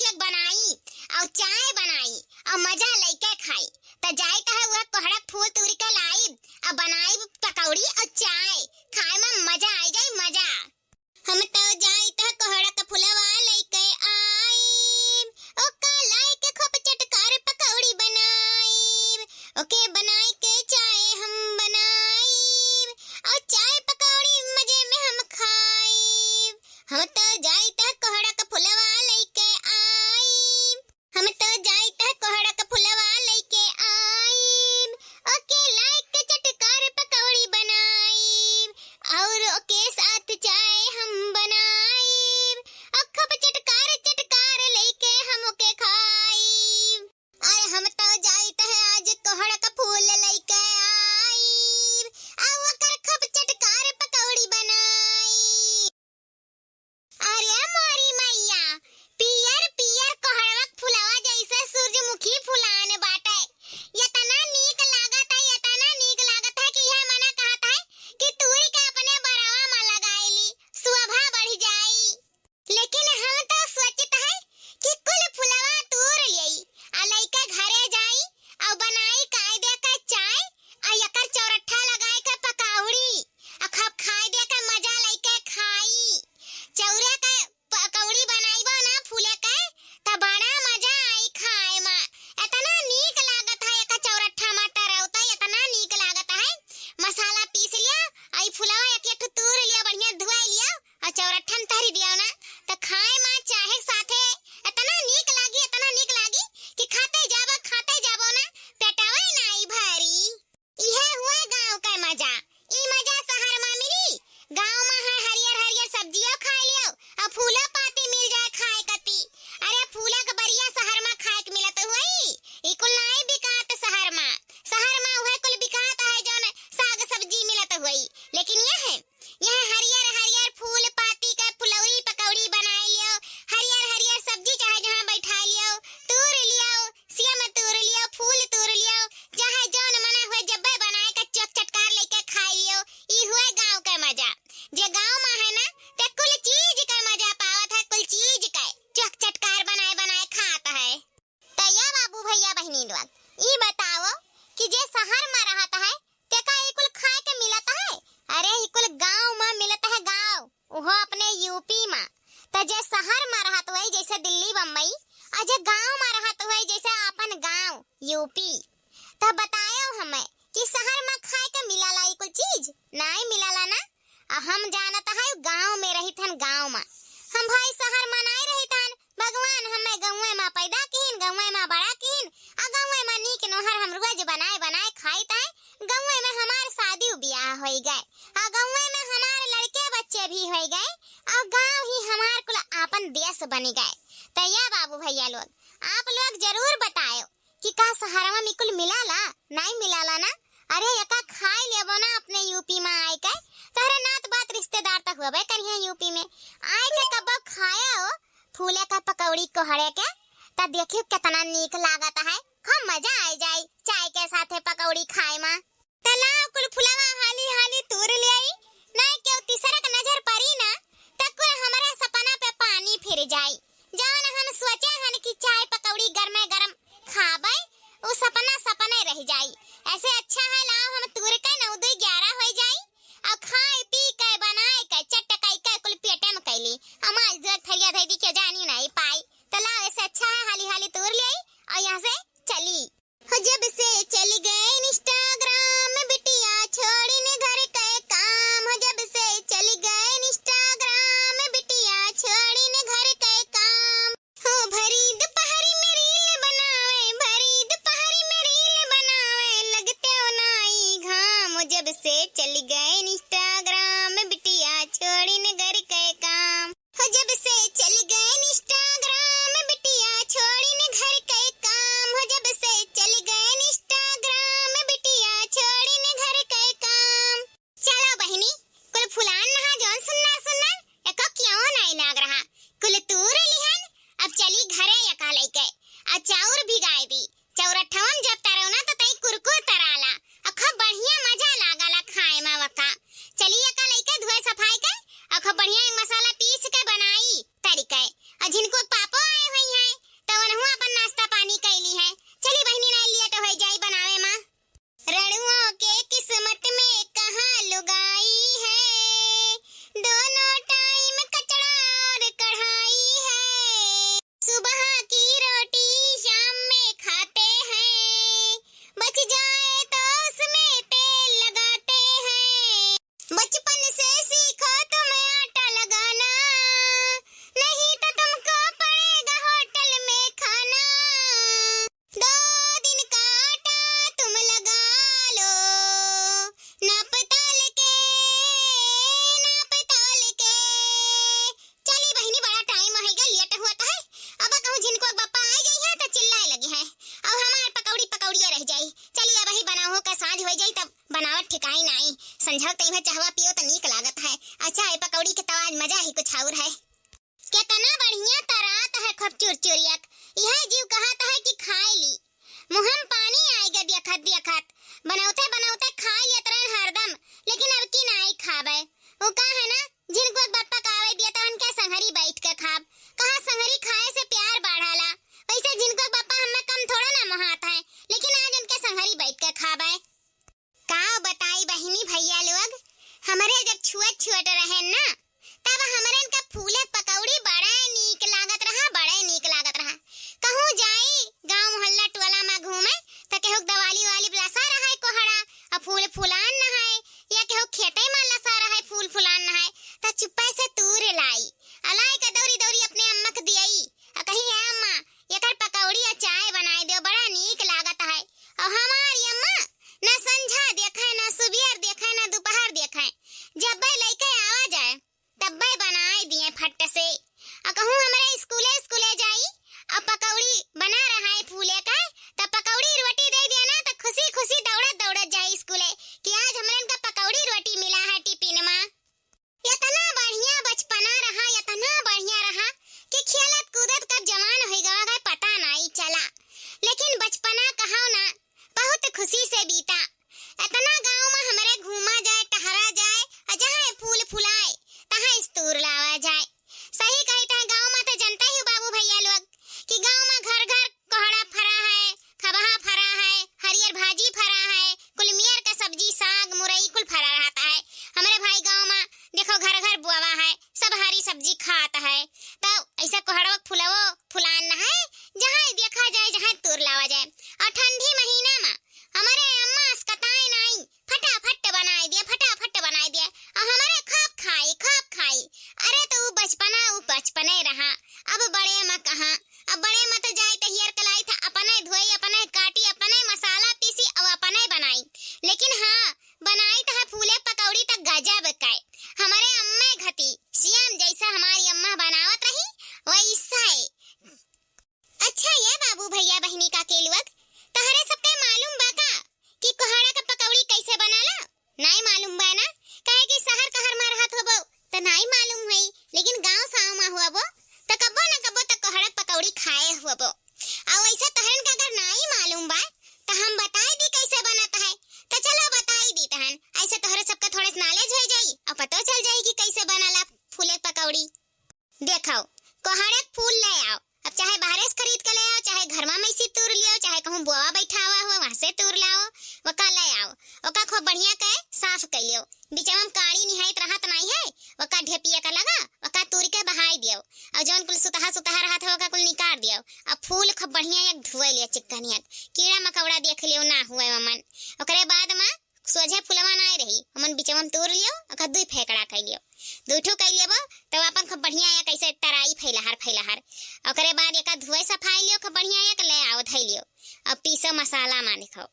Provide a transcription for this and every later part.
के बनाई और चाय बनाई और मजा लइके खाई। त जाई त है वह कोहड़ा फूल तोड़ के लाई और बनाई पकौड़ी और चाय खाए में मजा आई जाई मजा। हम तो जाई त कोहड़ा का फुलवा लइके आई ओ लाई के खूब चटकार पकौड़ी बनाई ओके बनाई के चाय हम बनाई और चाय पकौड़ी मजे में हम खाई। हम तो जाई त कोहड़ा का फुलवा लइके आई हम तो जाई त कोहड़ा का फुलवा लइके आई ओके लाई के चटकार पकौड़ी बनाई और ओके साथ चाय हम बनाई और खूब चटकार लइके हम ओके खाई। अरे हम तो जाई त आज कोहड़ा का फूल लइके आई और ओकर खूब चटकार पकौड़ी बनाई। अरे मोरी मैया पियर पियर कोहड़ा फुलवा जैसे सूरजमुखी फुलान बाटे। इतना नीक लागत है कि यह मना कहता है कि तूरी के अपने बरवा में लगाईली शोभा बढ़ जाई। लेकिन हम तो सोचत है कि कुल फुलवा तोड़ लियई आ लइका घरे जाई और बनाई कायदे का चाय आ एकर चौरठा लगाए के पकौड़ी आ खूब खाए दे के मजा लइके खाई। चौरे के पकौड़ी बनाईबो ना फूले के त बड़ा मजा आई खाए में। इतना नीक लागत है एका चौरठा में तरौता इतना नीक लागत है। मसाला पीस लिया आई फुलवा एक तोड़ लिया बढ़िया धुआ लिया और चौरठा में तरी दिया ना त खाए में चाहे साथे इतना नीक लागी कि खाते जाबो ना पेटवा नहीं भरी। इहे हुए गांव का मजा। ई मजा शहर में मिली। गांव में है हरियर सब्जियां खाए लियो और फूला पाती मिल जाए खाए कती। अरे फूला के बरिया शहर में खाए के मिलत हुई ई कुल नहीं बिकात शहर में वह कुल बिकात है जौन साग सब्जी मिलत हुई। लेकिन यह हरियर फूल पाती के फुलौरी पकौड़ी बनाए लियो हरियर सब्जी चाहे जहां बैठा लियो तोड़ लियो सिया में तोड़ लियो फूल तोड़ लियो चाहे जौन मना हुए जब्बे बनाए के चटकार लेके खाए लियो। ई हुए गांव का मजा। जे गांव में है ना ते कुल चीज का मजा पावत है कुल चीज का चटकार बनाए खाता है। तैया बाबू भैया बहनी लोग ई बताओ कि जे शहर में रहता है ते का ई कुल खाए के मिलता है। अरे ई कुल गांव में मिलता है गांव वो अपने यूपी में। त जे शहर में रहत हुई जैसे दिल्ली बम्बई और जे गांव में रहत हुई जैसे अपन गांव यूपी। त बतायो हमें कि शहर में खाए के मिलाला ई कुल चीज नहीं मिलाला ना। हम जानत है गांव में रहिथन गांव में। हम भाई शहर में नहीं रहिथन। भगवान हमें गांवे में पैदा किन गांवे में बड़ा किन आ गांवे में नीक नोहर हम रोज बनाए खाइत है। गांवे में हमार शादी ब्याह होई गए आ गांवे में हमार लड़के बच्चे भी होई गए और गांव ही हमार कुल आपन देश बनी गए। तैया बाबू भैया लोग आप लोग जरूर बताओ कि का शहर में कुल मिलाला नहीं मिलाला ना। अरे एका खाए लेबो ना अपने यूपी में आए के तोहरे नात बात रिश्तेदार तक होबे करिया यूपी में आए के कब खाया हो फूले का पकौड़ी कोहड़े के त देखियो कितना नीक लागत है। खूब मजा आई जाई चाय के साथे पकौड़ी खाए में। तला कुल फुलवा हाली तोड़ ले आई नहीं क्यों तीसरा का नजर पड़ी ना त कुल हमारे सपना पे पानी फिर जाई। जौन हम सोचे हन कि चाय पकौड़ी गरम खाबे वो सपना रह जाई। ऐसे अच्छा है लाओ हम तोड़ के 9-11 हो जाई और खाए पी के बनाए के चटकाई के कुल पेटे में कैली हम आज जग थरिया धई दी के जानी नहीं पाई। तला ऐसे अच्छा है हाली तोड़ ले आई और यहाँ से चली। हो जब से चली गए इंस्टाग्राम में बिटिया छोड़ने घर के काम। हो जब से चली गए इंस्टाग्राम में बिटिया छोड़ने घर के काम। हो भरी दोपहरी में रील बनावे लगते हो नाई घाम। हो जब से चली गए इंस्टाग्राम में बिटिया छोड़ने घर के काम। हो जब से चली गए इंस्टाग्राम में बिटिया छोड़ने घर के काम। हो जब से चली गए इंस्टाग्राम में बिटिया छोड़ने घर के काम। चलो बहनी कुल फुलान नहा जौन सुनना एको क्यों नहीं लाग रहा कुल तूर लिहन। अब चली घरे यका लइके आ चाउर भिगाए दी चौरठवन जब तरौ ना त तई कुरकुर तराला अखा बढ़िया मजा लागला खाए में वका। चली यका लइके धोए सफाई के अखा बढ़िया मसाला पीस के बनाई तरीके आ जिनको पापो आए हुई हैं संझा तई में चाहवा पियो तो नीक लागत है। अच्छा है पकौड़ी के तो आज मजा ही कुछ और है। कितना बढ़िया तरात है खूब चुरचुरियक। यह जीव कहत है कि खाए ली। मुहम पानी आएगा देखत देखत। बनावते बनावते खा लेत रहन हरदम, लेकिन अब की नहीं खाबे। वो का है ना जिनको बापा कावे दिया तो उनके संगरी बैठ के खाब। कहा संगरी खाए से प्यार बढ़ाला। वैसे जिनको बापा हमें कम थोड़ा ना मोहात है, लेकिन आज उनके संगरी बैठ के खाबे। का बताई बहिनी भैया लोग, हमारे जब छुअत छुअत रहे ना तब हमारे इनका फूले पकौड़ी बड़ा नीक लागत रहा, बड़ा नीक लागत रहा। कहूँ जाई गांव मोहल्ला टोला में घूमे तो केहू दवाली वाली लसा रहा है कोहड़ा और फूल फुलान न है, या केहू खेते में लसा रहा है फूल फुलान न है तो चुप्पे से तूर लाई अलाई का दौरी दौरी अपने अम्मा के दियई और कही है अम्मा एकर पकौड़ी और चाय बनाए दो, बड़ा नीक लागत है। और हमारी अम्मा न संझा देखे न सुबेर देखे न दोपहर देखे, जब भाई लइके आवा जाए तब भाई बनाए दिए फट से। और कहूँ हमारे स्कूले जाई और पकौड़ी बना रहा है फूले का तब पकौड़ी रोटी दे दिया ना तो खुशी खुशी दौड़त दौड़त जाई स्कूले कि आज हमारे इनका पकौड़ी रोटी मिला है टिफिन में। इतना बढ़िया बचपना रहा, इतना बढ़िया रहा कि खेलत कूदत कब जवान हो गया पता नहीं चला। लेकिन बचपना कहो ना बहुत खुशी से बीता। इतना गांव में हमारे घूमा जाए टहरा जाए और जहाँ फूल फुलाए तहाँ स्तूर लावा जाए। सही कहता है, गांव में तो जनता ही बाबू भैया लोग कि गांव में घर घर कोहड़ा फरा है, खबहा फरा है, हरियर भाजी फरा है, कुलमियर का सब्जी साग मुरई कुल फरा रहता है। हमारे भाई गांव में देखो घर घर बुआवा है, सब हरी सब्जी खाता है। तो ऐसा कोहड़ा फुलावो फुलान न है, जहाँ देखा जाए जहाँ तूर लावा जाए। और ठंडी महीना में हमारे अम्मा अस्कताए नहीं फटाफट बनाए दिया, फटाफट बनाए दिया और हमारे खूब खाई। अरे तो वो बचपने रहा। अब बड़े में कहाँ, अब बड़े में तो जाए तो हियर कलाई था अपने धोई अपने काटी अपने मसाला पीसी और अपने बनाई। लेकिन हाँ बनाई तो है फूले पकौड़ी तक गजब के। हमारे अम्मा घती सियाम जैसा हमारी अम्मा बनावत रही वैसा है। अच्छा ये बाबू भैया बहनी का केलुअक तहरे सबके मालूम बा का कि कोहड़ा का पकौड़ी कैसे बनाला? नहीं मालूम बा ना, काहे कि शहर कहर में रहत होबो तो नहीं मालूम है, लेकिन गांव साव में हुआबो तो कब्बो न कब्बो तो कोहड़ा पकौड़ी खाए हुआबो। और वैसा तहरन का अगर नहीं मालूम बा तो हम बताई दी कैसे बनता है। तो चलो बताई दी तहन, ऐसे तोहरे सबका थोड़े नॉलेज हो जाई और पता चल जाई कि कैसे बनाला फूले पकौड़ी। देखो कोहड़ा फूल ले आओ, अब चाहे बाहर से खरीद के ले आओ, चाहे घर में मैसी तूर लियो, चाहे कहूँ बुआ बैठा हुआ हो वहाँ से तूर लाओ, वका ले आओ। वका खूब बढ़िया के साफ कर लियो, बीच में काड़ी निहायत रहत नहीं है, वका ढेपिया का लगा वका तूर के बहाई दियो और जौन कुल सुतहा रहत है वका कुल निकाल दियो। अब फूल खूब बढ़िया एक धुए लियो चिकनिया, कीड़ा मकौड़ा देख लियो ना हुए मन। ओकरे बाद में सोझे फुलवा नहीं रही हमन बीचवा में तोड़ लियो और दुई फेकड़ा कर लियो, दूठो कर लियो तब अपन खूब बढ़िया एक ऐसे तराई फैलहर। ओकरे बाद एक धुए सफाई लियो खूब बढ़िया एक ले आओ धई लियो। अब पीसो मसाला में देखो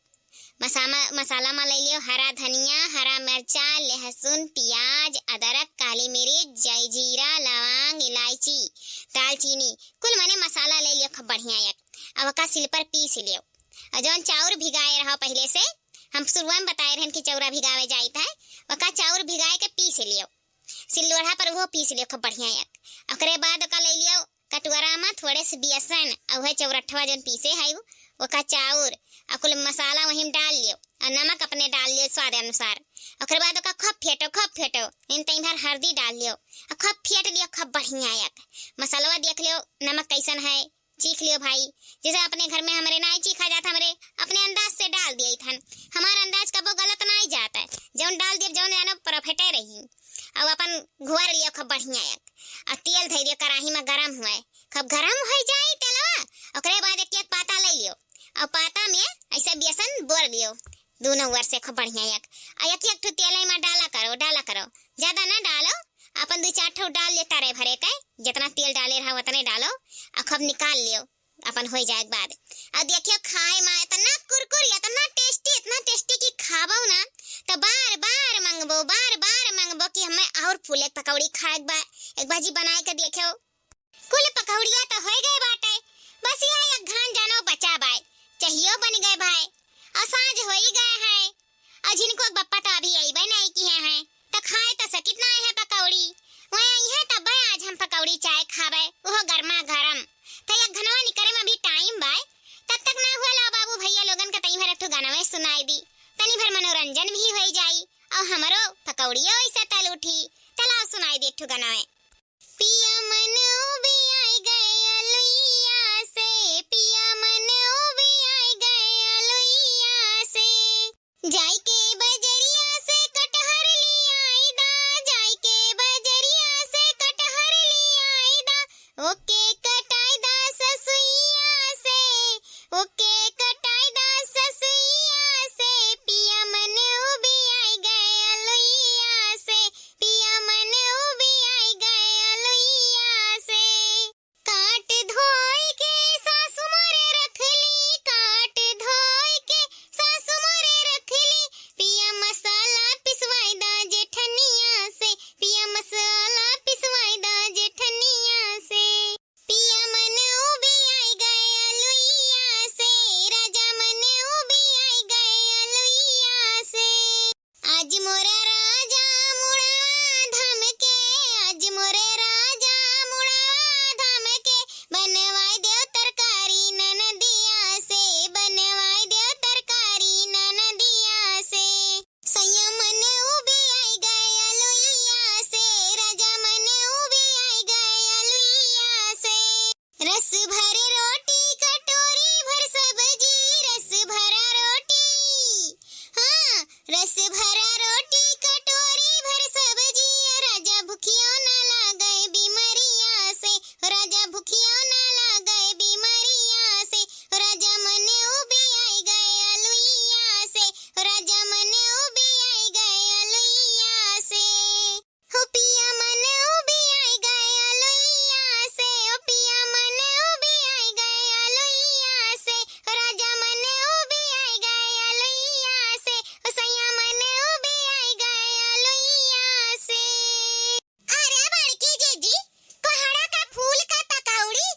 मसाला में ले लियो हरा धनिया, हरा मिर्चा, लहसुन, प्याज, अदरक, काली मिर्च, जयजीरा, लौंग, इलायची, दालचीनी कुल मने मसाला ले लियो खूब बढ़िया एक। अब का सिल पर पीस लियो और जौन चाउर भिगाए रहो पहले से हम शुरुआत में बताए रहन कि चौरा भिगावे जाइत है, वका चाउर भिगाए के पीस लियो सिल्लोढ़ा पर वो पीस लियो खूब बढ़िया एक। ओकरे बाद ओका ले लियो कटोरा में थोड़े से बेसन और वह चौरठवा जौन पीसे है वका चाउर और कुल मसाला वहीं डाल लियो और नमक अपने डाल लियो स्वाद अनुसार। ओकरे बाद ओका खूब फेटो इन तई भर हल्दी डाल लियो और खूब फेट लियो खूब बढ़िया एक। मसाला देख लियो नमक कैसन है चीख लियो भाई, जैसे अपने घर में हमारे नहीं चीखा जाता हमरे अपने अंदाज से डाल दिया था। हमारा अंदाज कबो गलत नहीं जाता है, जौन डाल दिए जौन जानो परफेक्टे रही। अब अपन घुआर लियो खूब बढ़िया एक और तेल धई दियो कढ़ाई में गरम हुए खूब गरम हो जाए तेलवा। ओकरे बाद एक पाता ले लियो और पाता में ऐसे बेसन बोर लियो दोनों ओर से खूब बढ़िया एक एक तेल में डाला करो ज्यादा ना डालो, अपन 2-4 ठो डाल ले तारे भरे के जितना तेल डाले रहा उतने डालो और खूब निकाल लियो अपन हो जाए बाद। और देखियो खाए में इतना कुरकुरी इतना टेस्टी कि खाबो ना तो बार बार मंगबो कि हमें और फूले पकौड़ी खाए एक बाजी बनाए के देखियो। कुल पकौड़िया तो हो गए बाटे, बस यह एक घान जानो बचा बाय चाहिए बन गए भाई और सांझ हो ही गए है। अजिनको बप्पा तो अभी आई बे नहीं किए हैं तो खाए तो सकित ना है पकौड़ी वह आई है तब आज हम पकौड़ी चाय खावे वो गर्मा गरम तो ये घनवा निकरे में अभी टाइम बाय तब तक ना हुआ ला बाबू भैया लोगन का तई भर एक गाना सुनाई दी तनी भर मनोरंजन भी हो जाई और हमरो पकौड़िया वैसे तल उठी चला सुनाई दे एक गाना पिया मन भी आई गए अलुइया से पिया मन भी आई गए अलुइया से जाई के बजरिया से कटहर ले आई दा जाई के बजरिया से कटहर ले आई दा ओके कटाई दा ससुइया से ओके कटाई दा ससुइया से पिया मन भी आई गए अलुइया से पिया मन भी आई गए अलुइया से काट धोई के सासु मोरे रखली काट धोई के सासु मोरे रखली पिया मसाला पिसवाई दा जेठनिया से पिया मसाला पिसवाई दा जेठनिया से पिया मन भी आई गए अलुइया से राजा मन भी आई गए अलुइया से आज मोरा राजा मुड़ा धाम के आज मोरे राजा मुड़ा धाम के बनवाई देव तरकारी ननदिया से बनवाई देव तरकारी ननदिया से सैया मन भी आई गए अलुइया से राजा मन भी आई गए अलुइया से रस भरे रोटी कटोरी भर सब्जी रस भरा रोटी हाँ रस भरा रोटी कटोरी भर सब्जी राजा भूखियो ना लागे बीमारिया से राजा भूखियो ना लागे बीमारिया से राजा मन भी आई गए अलुइया से राजा मन भी आई गए अलुइया से हो पिया मन भी आई गए अलुइया से ओ पिया मन भी आई गए अलुइया से राजा मन भी आई गए अलुइया से ओ सैया मन भी आई गए अलुइया से अरे बड़की जीजी कोहड़ा का फूल का पकौड़ी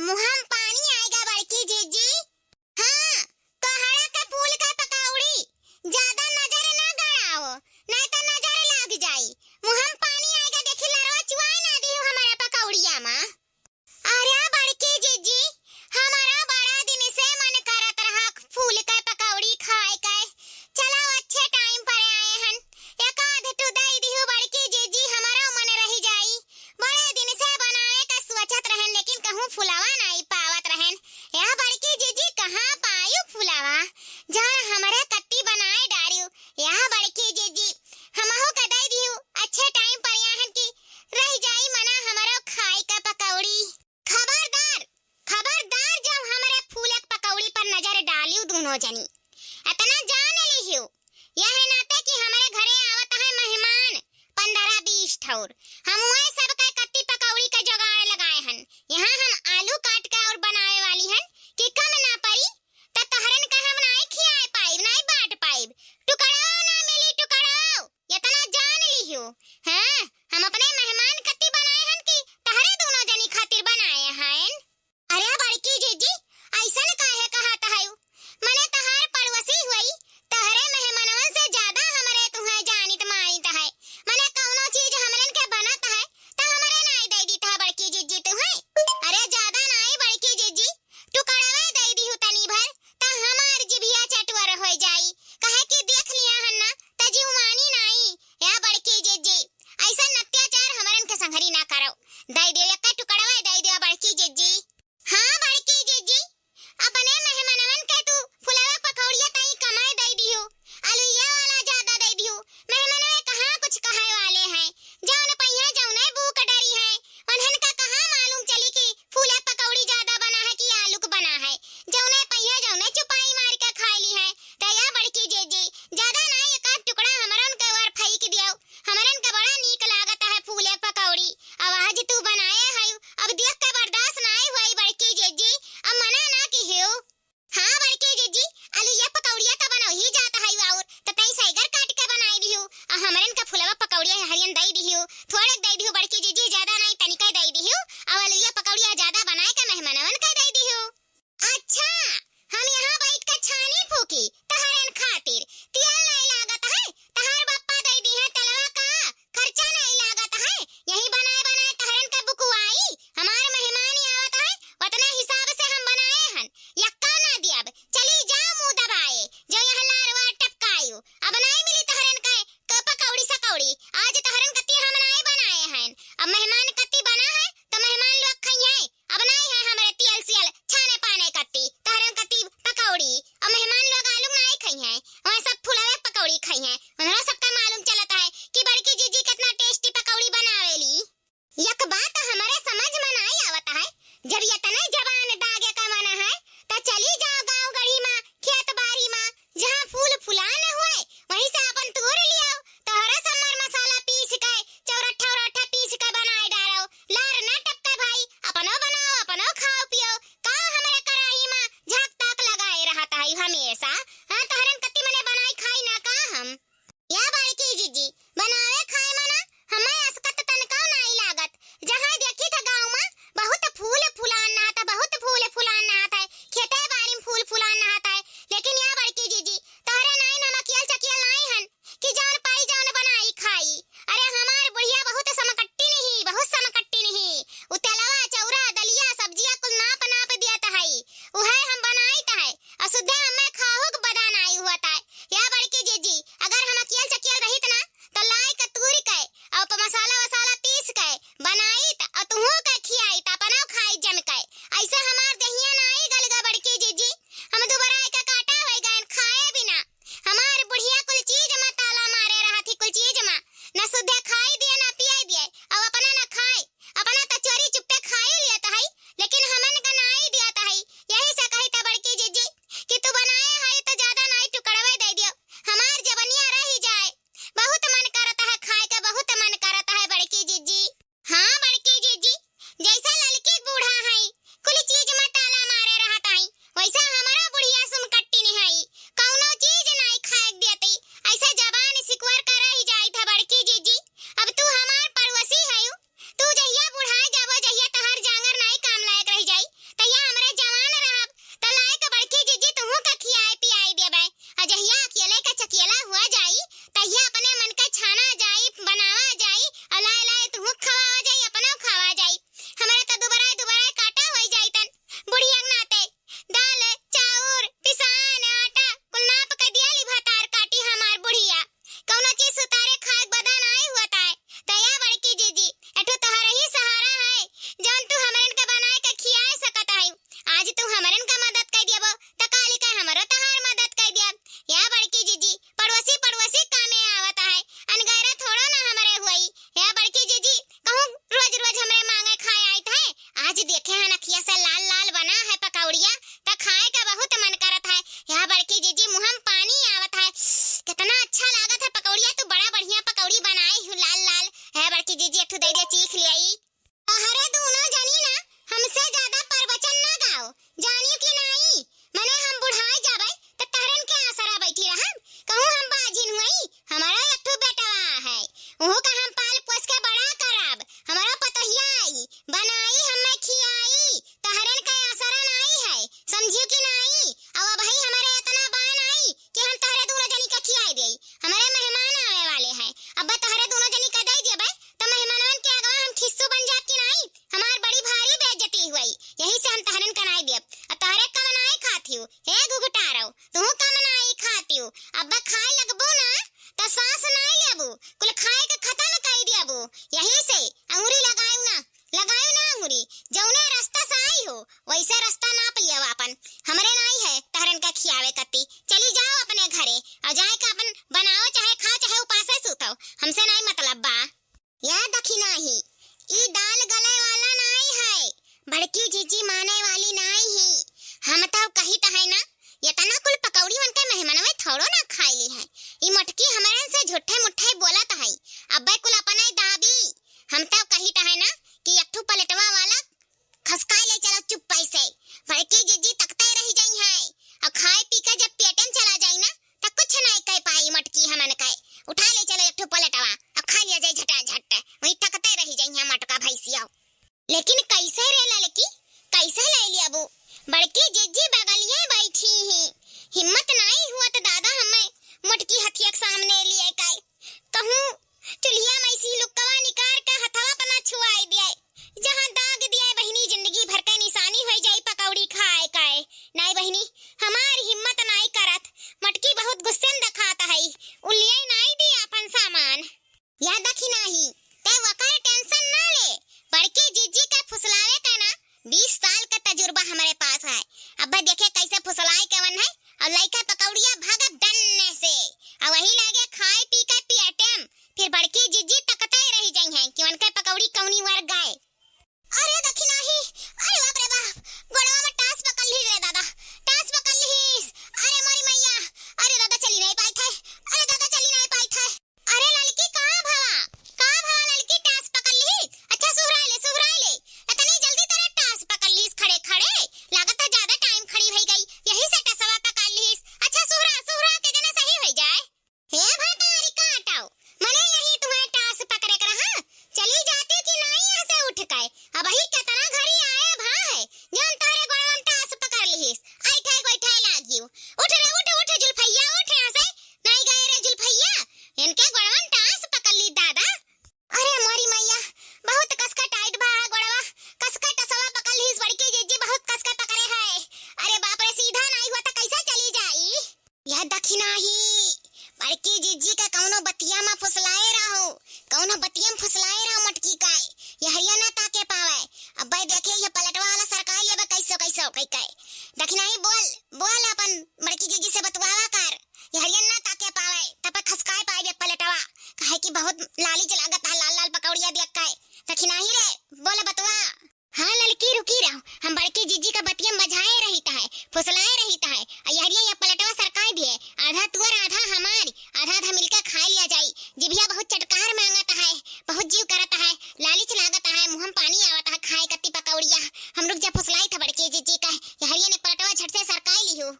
मुहम पानी आएगा बड़की जीजी हाँ कोहड़ा का फूल का पकौड़ी ज्यादा नजर ना गड़ाओ नहीं तो नजर लग जाई मुहम पानी आएगा देखी लरवा चुआई ना दी हमारा पकौड़िया मां अरे बड़की जीजी हमारा बड़ा दिन से मन करत रहा फूल का पकौड़ी खाए के चलो अच्छे टाइम पर आए हन एक आध तो दई दियो बड़की जीजी हमारा मन रही जाई बड़े दिन से बनाए का सोचत रहन लेकिन कहूं फुलावा नहीं पावत रहन यह बड़की जीजी कहां पायु फुलावा जहां हमारा कत्ती बनाए डारियो यह बड़की जीजी हमहु का दई दियो अच्छे टाइम पर आहन की रह जाई मना हमारा खाए का पकौड़ी खबरदार खबरदार जब हमारे फूल एक पकौड़ी पर नजर डालियो दोनों जनी इतना जान लिहियो यह नाते कि हमारे घरे आवत है मेहमान 15-20 ठौर हम वही सब का कत्ती पकौड़ी का जुगाड़ लगाए हन यहाँ हम आलू काट के और बनाए वाली हन कि कम ना पड़ी त तहरन का हम नहीं खियाए पाइब नहीं बांट पाइब टुकड़ाओ ना मिली टुकड़ाओ इतना जान लिहियो हां हम अपने मेहमान कत्ती बनाए हन कि तहरे दोनों जनी खातिर बनाए हन अरे बड़की जीजी ऐसन काहे कहत हयू मने तहार पड़ोसी हुई तहरे मेहमानवन से ज्यादा हमरे तुम्हें जानित मानित है मने कौनो चीज हमरन के बनत है त हमरे नहीं दई दी था बड़की जीजी तुम्हें अरे ज्यादा नहीं बड़की जीजी टुकड़ावे दई दी तनी भर त हमार जिभिया चटवर हो जाई कहे कि देख लिया हन ना त जीव मानी नहीं या बड़की जीजी ऐसा अत्याचार हमरन के संघरी ना करो दई दियो एक टुकड़ावे दई दियो बड़की जीजी हाँ बड़की जीजी अपने मेहमानवन के तू फुलावा पकौड़िया तई कमाई दई दियो अलुइया वाला ज्यादा दई दियो मेहमानवे कहां कुछ कहे वाले हैं जौन पहिया जौने भूख डरी है उन्हन का कहां मालूम चली कि फूला पकौड़ी ज्यादा बना है कि आलू का बना है जौने पहिया जौने चुपाई मार के खाई ली है त या बड़की जीजी ज्यादा नहीं एक आध टुकड़ा हमरन के वर फेंक दियो हमरन के बड़ा नीक लागत है फूले पकौड़ी अब आज तू बनाए है अब देख के बर्दाश्त नहीं हुई बड़की जीजी अब मना ना की हो हाँ बड़की जीजी अलुइया पकौड़िया तो बनो ही जाता है और त तई सैगर काट के बनाई दियो आ हमरन का फुलवा पकौड़िया हरियन दई दियो थोड़े दई दियो बड़की जीजी ज्यादा नहीं तनिका दई दियो अब अलुइया पकौड़िया ज्यादा बनाए के मेहमानवन का दई दियो अच्छा हम यहाँ बैठ के छानी फूकी तहरन खातिर जब ये तना जवान दागे का मना है तो चली जाओ गाँव गढ़ी में, खेत बाड़ी में, जहाँ फूल फुलान हुए वहीं से अपन तोड़ लियो। तोहरा समर मसाला पीस के चौरठा उरठा पीस के बनाए डालो। लार ना टपके भाई, अपनो बनाओ अपनो खाओ पियो। का हमरे कराही में झाक ताक लगाए रहता है हमेशा। हाँ तोहरन कत्ती मने बनाई खाई ना का हम। या बड़की जीजी बनावे खाए मना हमें असकत तनका नहीं लागत। जहाँ देखी था गाँव में बहुत फूल फुलान नहाता, बहुत फूल फुलान नहाता है, खेते बाड़ी में फूल फुलान नहाता है। लेकिन या बड़की जीजी तोहरे नहीं नमकियल चकियल नहीं हन कि जौन पाई जौन बनाई खाई। अरे हमार बुढ़िया बहुत समकट्टी नहीं, बहुत समकट्टी नहीं। उ तेलवा चौरा दलिया सब्जिया कुल नाप नाप दिया है, उहे हम बनाई है और सुधे हमें खाहो के बदा नहीं हुआ है। या बड़की जीजी अगर हम अकियल चकियल रहित ना तो लाई के तूरी के और मसाला वसाला पीस के बनाई और तुहू के खियाई त अपनो खाई जम के। ऐसे हमार दहिया नहीं गलगा बड़की जीजी, हम दोबारा के काटा होई गए खाए बिना। हमार बुढ़िया कुल चीज में ताला मारे रहती, कुल चीज में न सुधे खाई दिए न पियाई दिए और अपना न खाए, अपना तो चोरी चुपे खाई लिया है लेकिन हमन का नहीं दिया है। यही से कही था बड़की जीजी कि तू बनाए है तो ज्यादा नहीं टुकड़वे दे दियो, हमार जवनिया रही जाए। बहुत मन करता है खाए का, बहुत मन करता है बड़की जीजी। हाँ बड़की जीजी जैसा लड़की बूढ़ा है कुल चीज में ताला मारे रहता है वैसा हमारा बुढ़िया सुमकट्टी नहीं है, कौनो चीज नहीं खाए देती। ऐसा जबान सिकवर कर रही जाई था बड़की जीजी। अब तू हमार पड़ोसी है, तू जहिया बुढ़ा जाबो, जहिया तहार जांगर नहीं काम लायक रह जाई तहिया हमरे जवान रहब त लायक बड़की जीजी तुहू का खियाए पियाई देबे। और जहिया अकेले का चकेला हुआ जाई तहिया अपने मन का छाना जाई, बनावा जाई और लाए लाए तुहू खवावा जाई, अपनो खावा जाई। हमरे तो दुबराए दुबराए काटा होई जाई तन बुढ़िया नाते। दाल चाउर पिसान आटा कुल नाप के दियाली भतार काटी हमार बुढ़िया, कौनो चीज सुतारे खाए बदा नहीं होता है। तया बड़की जीजी एठो तोहरे ही सहारा है जौन तू हमरन के बनाए के खियाए सकत है। आज तू हमरन का मदद कर दियबो त काली का हमरो तहार मदद कर दियब। या बड़की जीजी पड़ोसी पड़ोसी कामे आवत है, अनगैरा थोड़ो ना हमरे हुई। या बड़की जीजी कहूं रोज रोज हमरे मांगे खाए आइत है, आज देखे हैं नखिया से लाल लाल बना है पकौड़िया त खाए का बहुत मन करत है। या बड़की जीजी मुंह में पानी आवत है, कितना अच्छा लागत है पकौड़िया, तू बड़ा बढ़िया पकौड़ी बनाई हूँ लाल लाल। है बड़की जीजी एक दे दे चीख ले आई। अरे दोनों जनी ना हमसे ज्यादा प्रवचन ना गाओ, जानियो कि नहीं मने हम बुढ़ाई जाबे त तहरन के आसरा बैठी रहम। कहूं हम बाजिन हुई, हमारा एक बेटवा है, ओहो का हम पाल पोस के बड़ा करब। हमारा पतहिया आई बनाई हमें खियाई, तहरन का आसरा नहीं है, समझियो कि नहीं। अब भाई हमारे इतना बान आई कि हम तहरे दोनों जनी का खियाई देई। हमारे मेहमान आवे वाले हैं, अब तहरे दोनों जनी का दे देबे तो मेहमानन के अगवा हम खिस्सू बन जात कि नहीं, हमार बड़ी भारी बेइज्जती हुई। यही से हम तहरन का नहीं देब। तहरे का बनाई खाती हूँ, हे घुघटारो तू का बनाई खाती हूँ। अब खाए लगबो ना तो सांस नहीं लेबू, कुल खाए के खत्म कर दियबू। यही से अंगूरी लगायू ना अंगूरी, जौने रास्ता से आई हो वैसे रास्ता नाप लियो अपन। हमरे नहीं है तहरन का खियावे कत्ती, चली जाओ अपने घरे और जाए का अपन बनाओ, चाहे खाओ चाहे उपासे सुतो, हमसे नहीं मतलब बा। या दखी नहीं ई दाल गले वाला नहीं है, बड़की जीजी माने वाली नहीं है। हम तो कही तो है ना ये तना कुल पकौड़ी मन के मेहमान में थोड़ो ना खाईली है। ई मटकी हमारे से झूठे मुठे बोलत है, अब्बे कुल अपने दाबी। हम तो कही तो है ना कि एकठू पलटवा वाला खसकाई ले चलो चुप पैसे। बड़की जीजी तकते रह जाई है और खाए पी के जब पेटन चला जाई ना तो कुछ नहीं कह पाई मटकी हमन के। उठा ले चलो एकठू पलटवा अब खा लिया जाए झटा झट, वही तकते रह जाई है मटका भैंसिया। लेकिन कैसे रे लड़की कैसे ले लिया बू, बड़की जीजी बगलिए बैठी ही, हिम्मत नहीं हुआ तो दादा हमें मटकी हथिया के सामने लिए काय कहूं चुलिया में इसी लुकवा निकाल के हथवा पना छुआई दिया, जहां दाग दिया देखे ये पलटवा वाला सरकार ये कैसो कैसो कई कई देखी नहीं बोल बोल अपन बड़की जीजी से बतवावा कर ये हरियन ना ताके पावे तब खसकाए पाए पलटवा काहे कि बहुत लाली लागत है लाल लाल पकौड़िया देख के देखी नहीं रे बोले बतवा। हाँ लड़की रुकी रहो हम बड़की जीजी का बतिया मजाए रहता है फुसलाए रहता है हरियन ये पलटवा सरकार दिए आधा तुअर आधा हमारी आधा आधा मिलकर खा लिया जाई जिभिया बहुत चटकार मांगता है बहुत जीव करता है लालिच लागता है मुंह में पानी आवता है खाए कत्ती पकौड़िया हम लोग जब फुसलाई था बड़की जीजी का हरियन ने पलटवा झट से सरकाई लियो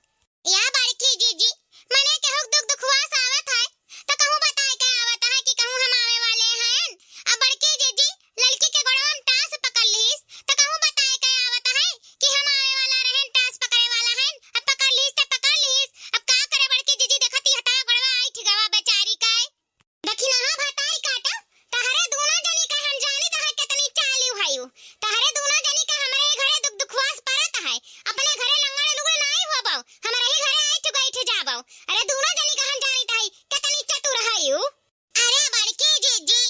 या बड़की जीजी मने के हुक दुख दुखवास आवत है तो कहूं बताए के आवत है कि कहूं हम आवे वाले हैं अब बड़की जीजी लड़की के गोड़वा में टास पकड़ लीस तो कहूं बताए के आवत है कि हम आवे वाला रहन टास पकड़े वाला हैं अब पकड़ लीस तो पकड़ लीस अब का करे बड़की जीजी देखती हटा गोड़वा आई ठिगवा बेचारी का देखी ना भताई काटो तहरे दोनों जनी का हम जानी तह कितनी चालू हयू तहरे दोनों जनी का हमरे घरे दुख दुखवास परत है अपने घरे लंगड़ लुगड़ नहीं होबो हमरे ही घरे आई ठु गई ठे जाबो अरे दोनों जनी का हम जानी तह कितनी चतुर हयू। अरे बड़की जीजी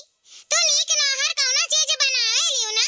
तू नीक नहर कौनो चीज बनावे लियो ना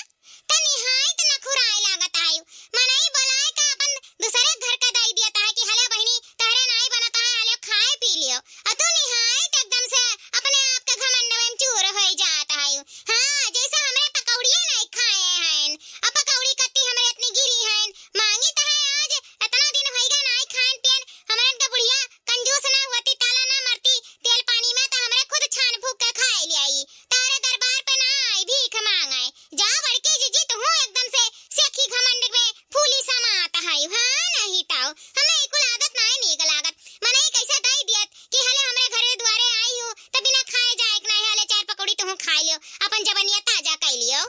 त निहायत नखुराए लागत आयु मनई बोलाए का अपन दूसरे घर का दई दिया ता कि हले बहिनी तहरे नहीं बनता है हले खाए पी लियो आ तू निहायत एकदम से अपने आप के घमंड में चूर हो जाता है। हां जैसे हमरे पकौड़िए नहीं खाए हैं अब पकौड़ी कत्ती हमरे इतनी गिरी हैं मांगी त है आज इतना दिन होई गए नहीं खान पियन हमरे के बुढ़िया कंजूस ना होती ताला ना मरती तेल पानी में त हमरे खुद छान फूक के खाए ले आई तारे दरबार पे ना आई भीख मांगाए जा बड़की जीजी तू एकदम से सेखी घमंड में फूली समा आता है। हां नहीं ताओ हमें इकुल आदत नहीं नीक लागत मने कैसे दई दियत कि हले हमरे घरे द्वारे आई हो त बिना खाए जाए नहीं हले चार पकौड़ी तू खा लियो अपन जवनिया ताजा कर लियो।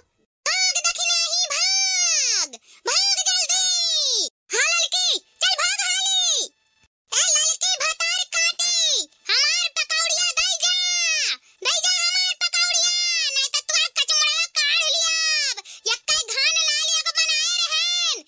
भाग देखी नहीं भाग भाग जल्दी हां लड़की चल भाग हाली ए लड़की भतार काटी हमार पकौड़िया दई जा हमार पकौड़िया नहीं त तोरा कचमड़ा काढ़ लियाब यक्का घान लाल एगो बनाए रहन